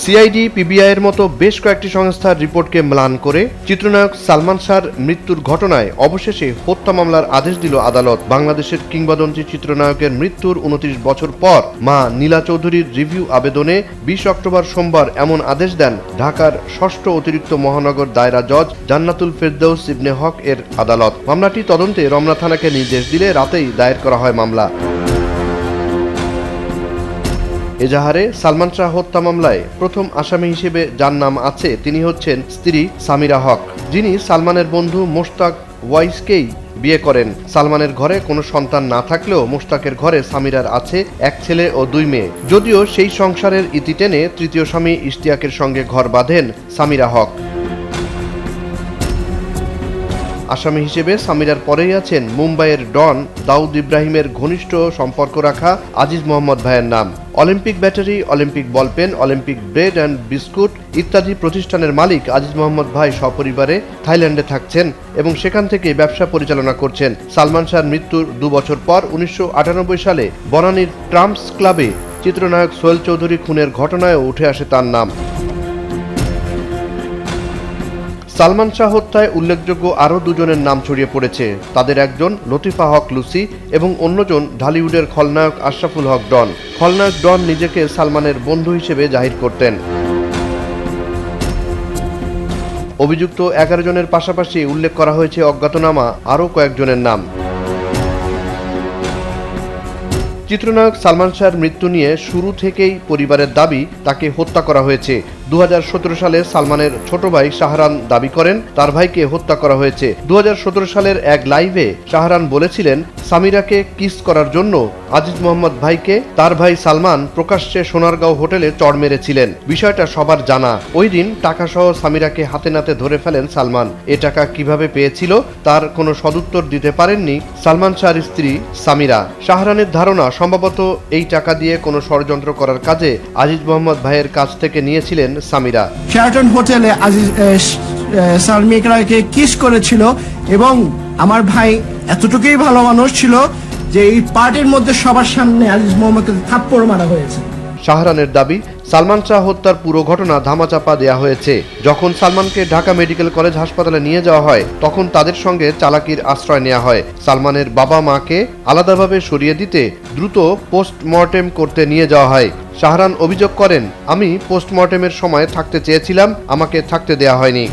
CID, পিবিআইয়ের মতো বেশ কয়েকটি সংস্থার রিপোর্টকে ম্লান করে চিত্রনায়ক সালমান শাহর মৃত্যুর ঘটনায় অবশেষে হত্যা মামলার আদেশ দিল আদালত। বাংলাদেশের কিংবদন্তি চিত্রনায়কের মৃত্যুর 29 বছর পর মা নীলা চৌধুরীর রিভিউ আবেদনে 20 অক্টোবর সোমবার এমন আদেশ দেন ঢাকার 6ষ্ঠ অতিরিক্ত মহানগর দায়রা জজ জান্নাতুল ফেরদৌস ইবনে হক এর আদালত। মামলাটি তদন্তে রমনা থানাকে নির্দেশ দিলে রাতেই দায়ের করা হয় মামলা। এজাহারে সালমান শাহ হত্যা মামলায় প্রথম আসামি হিসেবে যার নাম আছে তিনি হচ্ছেন স্ত্রী সামিরা হক, যিনি সালমানের বন্ধু মোশতাক ওয়াইসকেই বিয়ে করেন। সালমানের ঘরে কোনো সন্তান না থাকলেও মোশতাকের ঘরে সামিরার আছে এক ছেলে ও 2 মেয়ে। যদিও সেই সংসারের ইতি টেনে তৃতীয় স্বামী ইশতিয়াকের সঙ্গে ঘর বাঁধেন সামিরা হক। আসামি হিসেবে সামিরার পরেই আছেন মুম্বাইয়ের ডন দাউদ ইব্রাহিমের ঘনিষ্ঠ সম্পর্ক রাখা আজিজ মোহাম্মদ ভাইয়ের নাম। Olympic battery, Olympic ball peen, Olympic bread and biscuit ইত্যাদি প্রতিষ্ঠানের মালিক আজিজ মোহাম্মদ ভাই সপরিবারে থাইল্যান্ডে থাকছেন এবং সেখান থেকে ব্যবসা পরিচালনা করছেন। সালমান শাহর মৃত্যুর 2 বছর পর 1998 সালে বনানীর ট্রাম্পস ক্লাবে চিত্রনায়ক সোহেল চৌধুরী খুনের ঘটনায়ও উঠে আসে তার নাম। সালমান শাহ হত্যায় উল্লেখযোগ্য আরও 2 জনের নাম ছড়িয়ে পড়েছে। তাদের একজন লতিফা হক লুসি এবং অন্যজন ঢালিউডের খলনায়ক আশরাফুল হক ডন। খলনায়ক ডন নিজেকে সালমানের বন্ধু হিসেবে জাহির করতেন। অভিযুক্ত 11 জনের পাশাপাশি উল্লেখ করা হয়েছে অজ্ঞাতনামা আরও কয়েকজনের নাম। চিত্রনায়ক সালমান শাহর মৃত্যু নিয়ে শুরু থেকেই পরিবারের দাবি তাকে হত্যা করা হয়েছে। 2017 সালে সালমানের ছোট ভাই শাহরান দাবি করেন তার ভাইকে হত্যা করা হয়েছে। 2017 সালের এক লাইভে শাহরান বলেছিলেন সামিরাকে কিস করার জন্য আজিজ মোহাম্মদ ভাইকে তার ভাই সালমান প্রকাশ্যে সোনারগাঁও হোটেলে চড় মেরেছিলেন। বিষয়টা সবার জানা। ওই দিন টাকাসহ সামিরাকে হাতে নাতে ধরে ফেলেন সালমান। এ টাকা কিভাবে পেয়েছিল তার কোনো সদুত্তর দিতে পারেননি সালমান শাহর স্ত্রী সামিরা। শাহরানের ধারণা সম্ভবত এই টাকা দিয়ে কোনো ষড়যন্ত্র করার কাজে আজিজ মোহাম্মদ ভাইয়ের কাছ থেকে নিয়েছিলেন সামিরা। শেরাটন হোটেলে আজিজ সালমিরাকে কিস করেছিল এবং আমার ভাই এতটুকুই ভালো মানুষ ছিল যে এই পার্টির মধ্যে সবার সামনে আজিজ মোহাম্মদকে থাপ্পড় মারা হয়েছে। শাহরানের দাবি সালমান শাহ হত্যার পুরো ঘটনা ধামাচাপা দেয়া হয়েছে। যখন সালমানকে ঢাকা মেডিকেল কলেজ হাসপাতালে নিয়ে যাওয়া হয় তখন তাদের সঙ্গে চালাকির আশ্রয় নেওয়া হয়। সালমানের বাবা মাকে আলাদাভাবে সরিয়ে দিতে দ্রুত পোস্টমর্টেম করতে নিয়ে যাওয়া হয়। শাহরান অভিযোগ করেন, আমি পোস্টমর্টেমের সময় থাকতে চেয়েছিলাম, আমাকে থাকতে দেয়া হয়নি।